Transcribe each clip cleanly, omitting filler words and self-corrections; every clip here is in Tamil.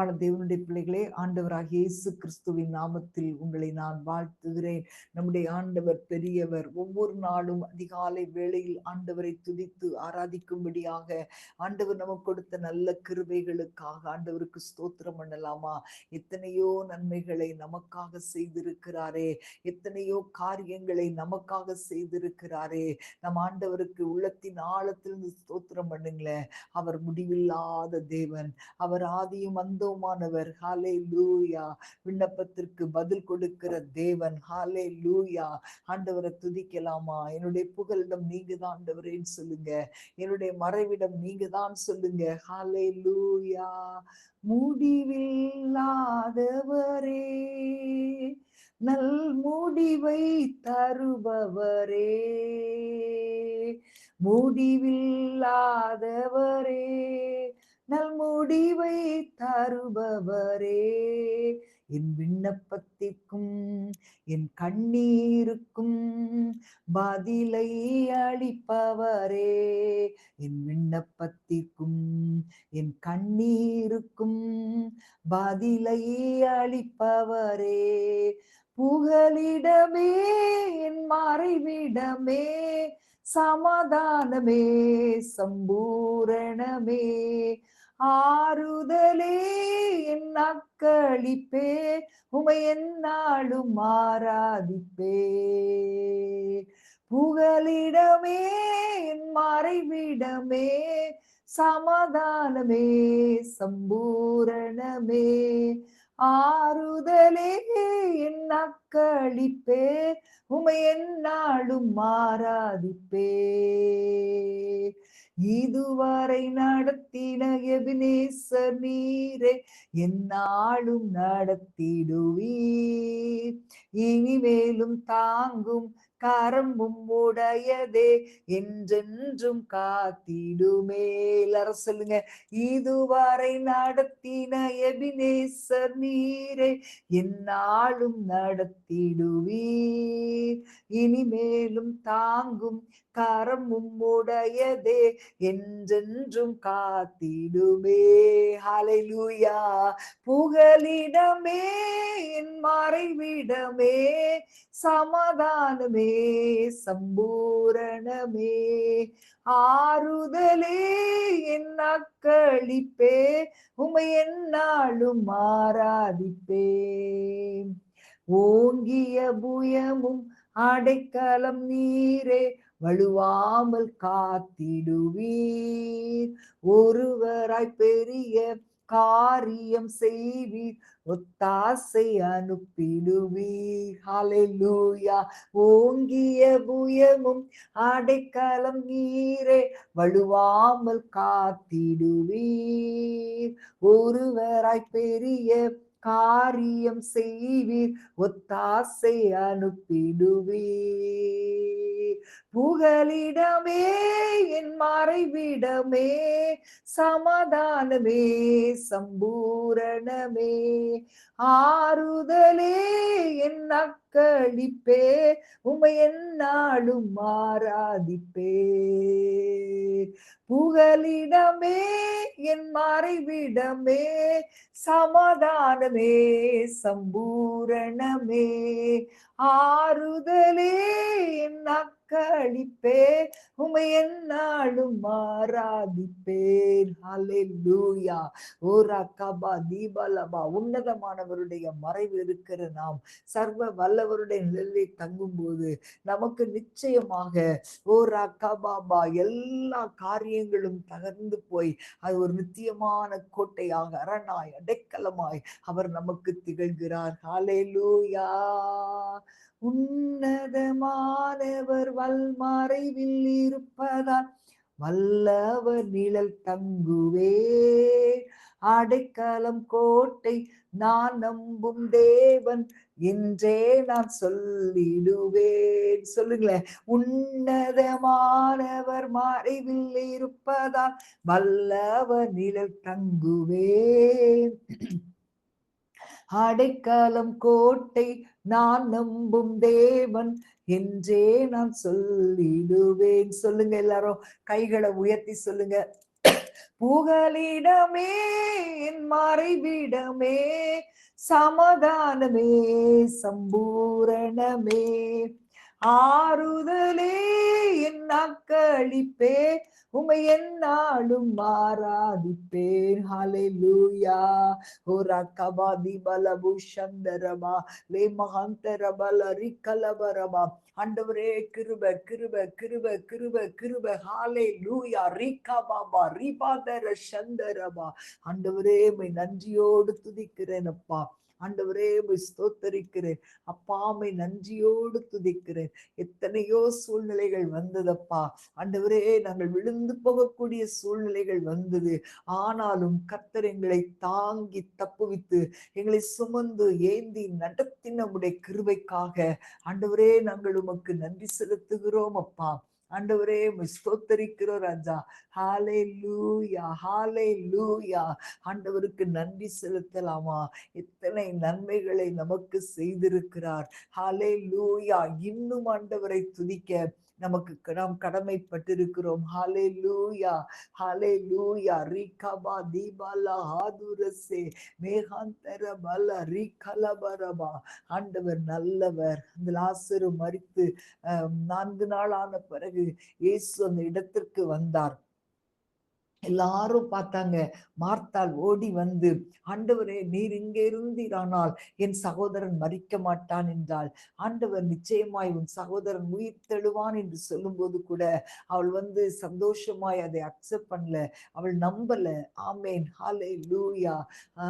அன்பான தேவனுடைய பிள்ளைகளே, ஆண்டவராகிய இயேசு கிறிஸ்துவின் நாமத்தில் உங்களை நான் வாழ்த்துகிறேன். நம்முடைய ஆண்டவர் பெரியவர். ஒவ்வொரு நாளும் அதிகாலை வேளையில் ஆண்டவரை துதித்து ஆராதிக்கும்படியாக ஆண்டவர் நமக்கு கொடுத்த நல்ல கிருபைகளுக்காக ஆண்டவருக்கு ஸ்தோத்திரம் பண்ணலாமா? எத்தனையோ நன்மைகளை நமக்காக செய்திருக்கிறாரே, எத்தனையோ காரியங்களை நமக்காக செய்திருக்கிறாரே. நம் ஆண்டவருக்கு உள்ளத்தின் ஆழத்திலிருந்து ஸ்தோத்திரம் பண்ணுங்களேன். அவர் முடிவில்லாத தேவன், அவர் ஆதியும் அந்தவுமானவர். ஹல்லேலூயா. விண்ணப்பத்திற்கு பதில் கொடுக்கிற தேவன். ஹல்லேலூயா. ஆண்டவரை துதிக்கலாமா? என்னுடைய புகலிடம் நீங்க தான் ஆண்டவரேன்னு சொல்லுங்க. என்னுடைய மறைவிடம் நீங்க தான் சொல்லுங்க. ஹல்லேலூயா. முடிவில்லாதவரே, நல் முடிவை தருபவரே, முடிவில்லாதவரே, நல் முடிவை தருபவரே, என் விண்ணப்பத்திற்கும் என் கண்ணீருக்கும் பதிலை அளிப்பவரே, என் விண்ணப்பத்திற்கும் என் கண்ணீருக்கும் பதிலை அளிப்பவரே, புகலிடமே என் மறைவிடமே, சமாதானமே சம்பூரணமே, ஆறுதலே என் அக்களிப்பே, உமை எந்நாளும் ஆராதிப்பே, புகலிடமே என் மறைவிடமே, சமாதானமே சம்பூரணமே, ஆறுதலே என் அக்களிப்பே, உமை எந்நாளும் ஆராதிப்பே, இதுவரை நடத்தின எபினேசர் நீரே, எந்நாளும் நடத்திடுவீர், இனிமேலும் தாங்கும் கரம்பும் உடையதே, என்றென்றும் காத்திடுமே. எல்லாரும் சொல்லுங்க. இதுவரை நடத்தின எபினேசர் நீரே, எந்நாளும் நடத்திடுவீர், இனிமேலும் தாங்கும் கரமும் உடையதே, என்றென்றும் காத்திடுமே. ஹல்லேலூயா. புகலிடமே என் மறைவிடமே, சமாதானமே சம்பூரணமே, ஆறுதலே என் அக்களிப்பே, உமை எந்நாளும் ஆராதிப்பேன், ஓங்கிய புயமும் அடைக்கலம் நீரே, வழுவாமல் காத்திடுவீர், ஒருவராய் பெரிய காரியம் செய்வீர், ஒத்தாசை அனுப்பிடுவீர். ஹல்லேலூயா. ஓங்கிய புயமும் அடைக்கலம் நீரே, வழுவாமல் காத்திடுவீர், ஒருவராய் பெரிய காரியம் செய்வீர், ஒத்தாசை அனுப்பிடுவீர், புகலிடமே என் மறைவிடமே, சமாதானமே சம்பூரணமே, ஆறுதலே என் அக்களிப்பே, உமை எந்நாளும் ஆராதிப்பே, புகலிடமே என் மறைவிடமே, சமாதானமே சம்பூரணமே, ஆறுதலே என் அக்களிப்பே, உமை எந்நாளும் ஆராதிப்பேன். ஹல்லேலூயா. ஓரா கபா தீபலபா. உன்னதமானவருடைய மறைவு இருக்கிற நாம் சர்வ வல்லவருடைய நிழலில் தங்கும் போது நமக்கு நிச்சயமாக ஓரா கபாபா எல்லா காரியங்களும் தகர்ந்து போய் அது ஒரு நித்தியமான கோட்டையாக, அரணாய், அடைக்கலமாய் அவர் நமக்கு திகழ்கிறார். ஹல்லேலூயா. உன்னதமானவர் வல்மறைவில் இருப்பதால் வல்லவர் நிழல் தங்குவே, அடைக்கலம் கோட்டை நான் நம்பும் தேவன் என்றே நான் சொல்லிடுவேன். சொல்லுங்களேன். உன்னதமானவர் மறைவில் இருப்பதால் வல்லவர் நிழல் தங்குவேன், அடைக்கலம் கோட்டை நான் நம்பும் தேவன் என்றே நான் சொல்லிடுவேன். சொல்லுங்க எல்லாரும், கைகளை உயர்த்தி சொல்லுங்க. புகலிடமே என் மறைவிடமே, சமாதானமே சம்பூரணமே, ஆறுதலே என் அக்களிப்பே, உமை என்னாலும் ஆராதிப்பேன். ஹalleluya. ஓரா கபாதி பலபு சந்தரமா லே மகாந்தரபல ரிக்கலபரமா. ஆண்டவரே கிருப கிருப கிருப கிருப கிருப. ஹalleluya. ரிகபாபா ரிபாதர சந்தரபா. ஆண்டவரே உம்மை நன்றியோடு துதிக்கிறேன் அப்பா. ஆண்டவரே உம்மை ஸ்தோத்தரிக்கிறேன் அப்பா. உம்மை நன்றியோடு துதிக்கிறேன். எத்தனையோ சூழ்நிலைகள் வந்ததப்பா. ஆண்டவரே நாங்கள் விழுந்து போகக்கூடிய சூழ்நிலைகள் வந்தது. ஆனாலும் கர்த்தர் எங்களை தாங்கி தப்புவித்து எங்களை சுமந்து ஏந்தி நடத்தின நம்முடைய கிருபைக்காக ஆண்டவரே நாங்கள் உமக்கு நன்றி செலுத்துகிறோம் அப்பா. ஆண்டவரே உம்மை ஸ்தோத்தரிக்கிறோம் ராஜா. ஹalleluya ஹalleluya. ஆண்டவருக்கு நன்றி செலுத்தலாமா? எத்தனை நன்மைகளை நமக்கு செய்திருக்கிறார். ஹalleluya. இன்னும் ஆண்டவரை துதிக்க நமக்கு நாம் கடமைப்பட்டிருக்கிறோம். ஹalleluya ஹalleluya. ரிகபா தீபாலா ஆதுரசே மேகாந்தர பல ரிகலபரபா. ஆண்டவர் நல்லவர். அந்த லாசரு மரித்து 4 நாள் ஆன பிறகு இயேசு அந்த இடத்திற்கு வந்தார். எல்லாரும் பார்த்தாங்க. மார்த்தாள் ஓடி வந்து, ஆண்டவரே நீர் இங்கே இருந்தீரானால் என் சகோதரன் மரிக்க மாட்டான் என்றாள். ஆண்டவர் நிச்சயமாய் உன் சகோதரன் உயிர் தெழுவான் என்று சொல்லும்போது கூட அவள் வந்து சந்தோஷமாய் அதை அக்செப்ட் பண்ணல. அவள் நம்பல. ஆமேன். ஹalleluya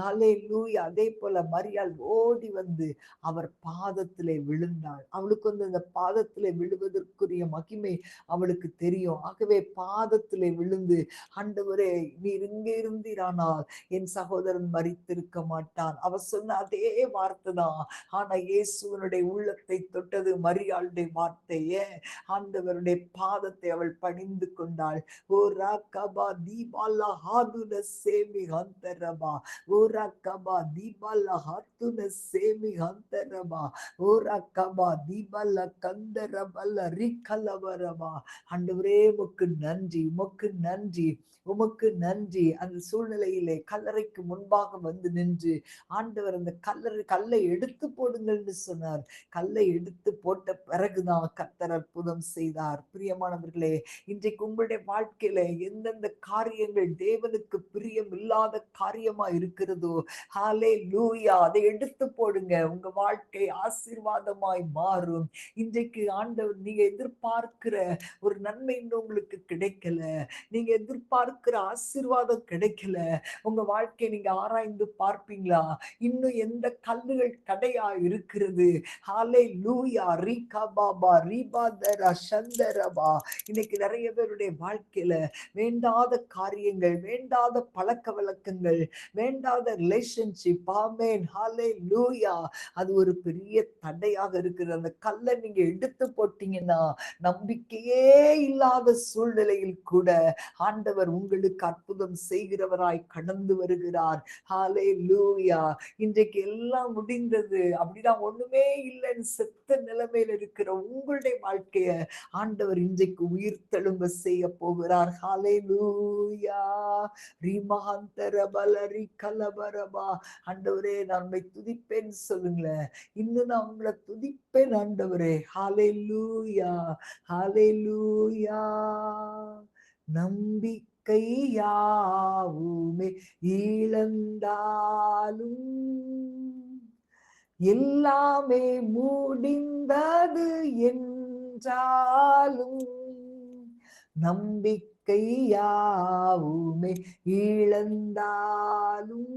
ஹalleluya. அதே போல மரியாள் ஓடி வந்து அவர் பாதத்திலே விழுந்தாள். அவளுக்கு வந்து அந்த பாதத்திலே விழுவதற்குரிய மகிமை அவளுக்கு தெரியும். ஆகவே பாதத்திலே விழுந்து, ஆண்டவரே நீர் இங்கே இருந்தீரானால் என் சகோதரன் மரித்திருக்க மாட்டான். அவர் சொன்ன அதே வார்த்தை தான். ஆனா இயேசுவனுடைய உள்ளத்தை தொட்டது மரியாளுடைய வார்த்தையே. ஆண்டவருடைய பாதத்தை அவள் பணிந்து கொண்டாள். ஓ ராகபா தீபாலா ஹாதுன சேமி ஹந்தரபா. ஓ ராகபா தீபாலா ஹாத்துன சேமி ஹந்தரபா. ஓ ராகபா தீபாலா கந்தரபல ரிகலவரபா. ஆண்டவரே உமக்கு நன்றி, உமக்கு நன்றி, உமக்கு நன்றி. அந்த சூழ்நிலையிலே கல்லறைக்கு முன்பாக வந்து நின்று ஆண்டவர் அந்த கல்லை எடுத்து போடுங்கள்னு சொன்னார். கல்லை எடுத்து போட்ட பிறகுதான் கர்த்தர் அற்புதம் செய்தார். பிரியமானவர்களே, இன்றைக்கு உங்களுடைய வாழ்க்கையில எந்தெந்த காரியங்கள் தேவனுக்கு பிரியம் இல்லாத காரியமா இருக்கிறதோ, ஹalleluya, அதை எடுத்து போடுங்க. உங்க வாழ்க்கை ஆசீர்வாதமாய் மாறும். இன்றைக்கு ஆண்டவர் நீங்க எதிர்பார்க்கிற ஒரு நன்மை இன்னும் உங்களுக்கு கிடைக்கல. நீங்க எதிர்பார்க்கிற ஆசீர்வாதம் கிடைக்கல. உங்க வாழ்க்கையை நீங்க ஆராய்ந்து பார்ப்பீங்களா? இன்னும் எந்த கல்லுகள் தடையா இருக்கிறது? ஹalleluya ரிகபாபா ரிபாதரா சந்தரபா. இன்னைக்கு நிறைய பேருடைய வாழ்க்கையில வேண்டாத காரியங்கள், வேண்டாத பழக்க வழக்கங்கள், வேண்டாத ரிலேஷன்ஷிப், ஆமென், ஹalleluya, அது ஒரு பெரிய தடையாக இருக்கிறது. அந்த கல்லை நீங்க எடுத்து போட்டீங்கன்னா நம்பிக்கையே இல்லாத சூழ்நிலையில் கூட ஆண்டவர் உங்களுக்கு அற்புதம் செய்கிறவராய் கடந்து வருகிறார். ஹalleluya. இன்றைக்கு எல்லாம் முடிந்தது, அப்படிதான் ஒண்ணுமே இல்லைன்னு செத்த நிலைமையில இருக்கிற உங்களுடைய வாழ்க்கைய ஆண்டவர் இன்றைக்கு உயிர் தெழும்ப செய்ய போகிறார். ஹalleluya. ரிமஹந்தரபல ரிகலபரபா. ஆண்டவரே நான் உம்மை துதிப்பேன்னு சொல்லுங்களேன். இன்னும் நான் உங்களை துதிப்பேன் ஆண்டவரே. ஹalleluya ஹalleluya. நம்பிக்கை யாவுமே இழந்தாலும் எல்லாமே முடிந்தது என்றாலும், நம்பிக்கை யாவுமே இழந்தாலும்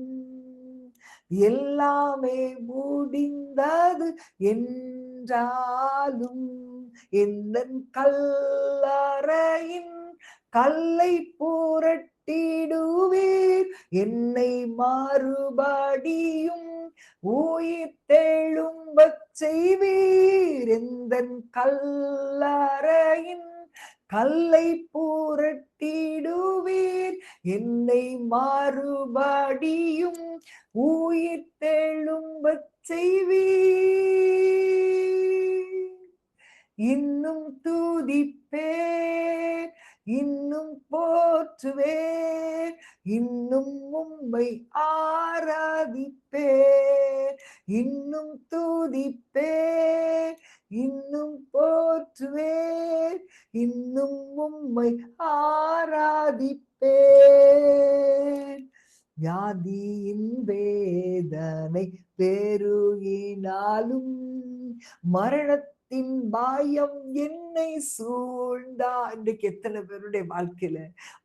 எல்லாமே முடிந்தது என்றாலும், எந்தன் கல்லறையின் கல்லை புரட்டிடுவீர், என்னை மறுபடியும் உயிர் தெழும்பச் செய்வீர். எந்தன் கல்லறையின் கல்லை புரட்டிடுவீர், என்னை மறுபடியும் உயிர் தெழும்பச் செய்வீர். இன்னும் துதிப்பேன், இன்னும் போற்றுவேன், போற்றுவேன், இன்னும் உம்மை ஆராதிப்பேன், இன்னும் துதிப்பேன், இன்னும் போற்றுவேன், இன்னும் உம்மை ஆராதிப்பேன். வியாதியின் வேதனை பெருகினாலும், மரணத்தின் பாயம் என்னை சூழ்ந்தா. இன்றைக்கு எத்தனை பேருடைய வாழ்க்கையில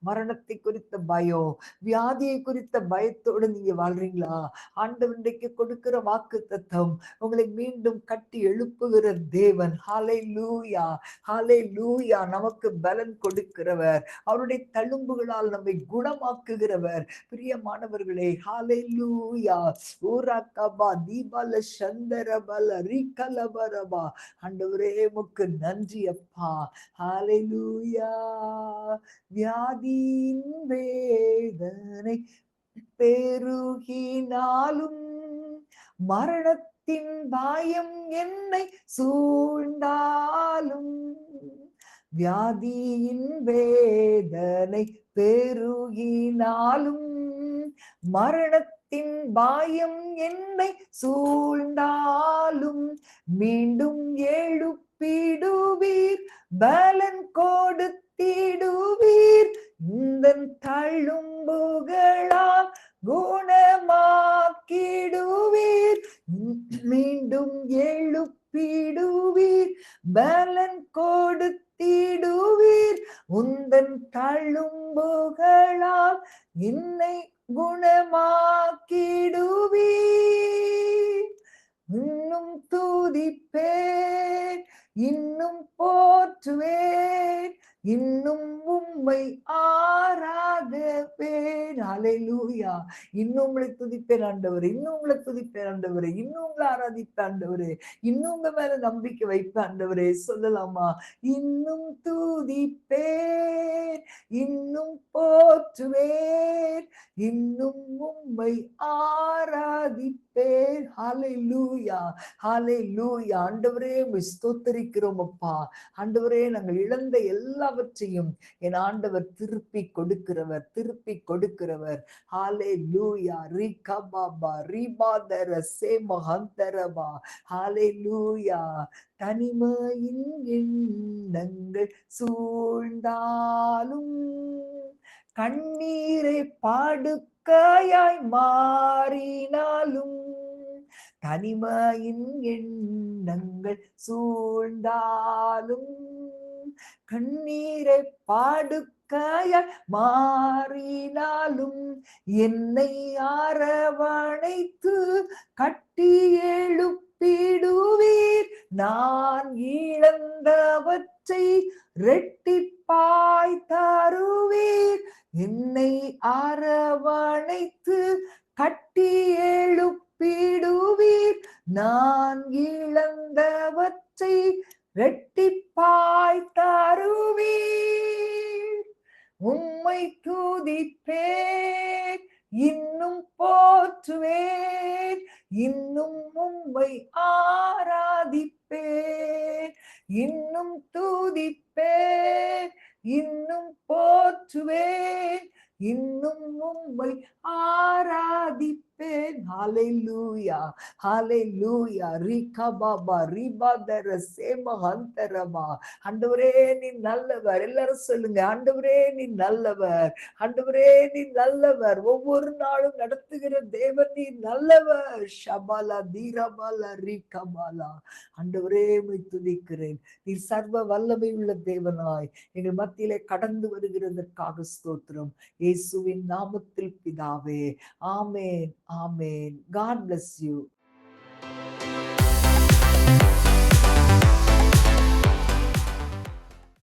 மரணத்தை குறித்த பயம், வியாதியை குறித்த பயத்தோடு நீங்க வாழ்றீங்களா? ஆண்டவர் இன்றைக்கு கொடுக்கிற வாக்கு தத்தம் உங்களை மீண்டும் கட்டி எழுப்புகிற தேவன். ஹல்லேலூயா, ஹல்லேலூயா. நமக்கு பலன் கொடுக்கிறவர், அவருடைய தழும்புகளால் நம்மை குணமாக்குகிறவர். பிரியமானவர்களே, ஹல்லேலூயா. ஊராக்கபா தீபால சந்தரபல ரிகலபரபா. ஆண்டவரே உமக்கு நன்றி அப்பா. ஹல்லேலூயா. வியாதியின் வேதனை பெருகினாலும், மரணத்தின் பாயம் என்னை சூழ்ந்தாலும், வியாதியின் வேதனை பெருகினாலும், மரணத்தின் பாயம் என்னை சூழ்ந்தாலும், மீண்டும் எழுப்பிடுவீர், பலன் கொடுத்திடுவீர், இந்த தழும்புகளால் குணமாக்கிடுவீர், மீண்டும் எழுப்பிடுவீர், பலன் கொடுத்திடுவீர், உந்தன் தழும்புகளால் என்னை குணமாக்கிடுவீர். இன்னும் துதிப்பேன், இன்னும் போற்றுவேன், இன்னும் உம்மை ஆராதிப்பேன். ஹல்லேலூயா. இன்னும் உங்களை துதிப்பேன் ஆண்டவரே, இன்னும் உங்களை துதிப்பேன் ஆண்டவரே, இன்னும் உங்களை ஆராதிப்பேன் ஆண்டவரே, இன்னும் உங்க மேல நம்பிக்கை வைப்பேன் ஆண்டவரே. சொல்லலாமா? இன்னும் துதிப்பேன், இன்னும் போற்றுவேன், இன்னும் உம்மை ஆராதிப்பேன். ஹல்லேலூயா, ஹல்லேலூயா. ஆண்டவரே உம்மை ஸ்தோத்திரிக்கிறோம் அப்பா. ஆண்டவரே, நாங்கள் இழந்த எல்லாவற்றையும் என் ஆண்டவர் திருப்பி கொடுக்கிறவர், திருப்பி கொடுக்கிறவர். ஹல்லேலூயா. ரிகபாபா ரிபாதர சேமஹந்தரபா. ஹல்லேலூயா. தனிமையின் எண்ணங்கள் சூழ்ந்தாலும், கண்ணீரை பாடுக்கையாய் மாறினாலும், தனிமையின் எண்ணங்கள் சூழ்ந்தாலும், கண்ணீரை பாடுக்கையாய் மாறினாலும், என்னை அரவணைத்து கட்டி எழுப்பிடுவீர், நான் இழந்தவற்றை இரட்டிப்பாய் தருவீர், என்னை அரவணைத்து கட்டி எழுப்பிடுவீர், நான் இழந்தவற்றை இரட்டிப்பாய் தருவீர். உம்மை துதிப்பேன், இன்னும் போற்றுவேன், இன்னும் உம்மை ஆராதிப்பேன், இன்னும் துதிப்பேன், இன்னும் போற்றுவேன், இன்னும் உம்மை ஆராதிப்பேன். ஹல்லேலூயா, ஹல்லேலூயா. ரிகபாபா ரிபாதர சேமஹந்தரபா. ஆண்டவரே நீ நல்லவர். எல்லாரும் சொல்லுங்க, ஆண்டவரே நீ நல்லவர், ஆண்டவரே நீ நல்லவர், ஒவ்வொரு நாளும் நடத்துகிற தேவன் நீ நல்லவர். ஷபாலா தீரபாலா ரிகபாலா. ஆண்டவரே உம்மை துதிக்கிறேன். நீ சர்வ வல்லமை உள்ள தேவனாய் எங்கள் மத்தியிலே கடந்து வருகிறதற்காக ஸ்தோத்திரம். இயேசுவின் நாமத்தில் பிதாவே. ஆமேன், ஆமேன். God bless you.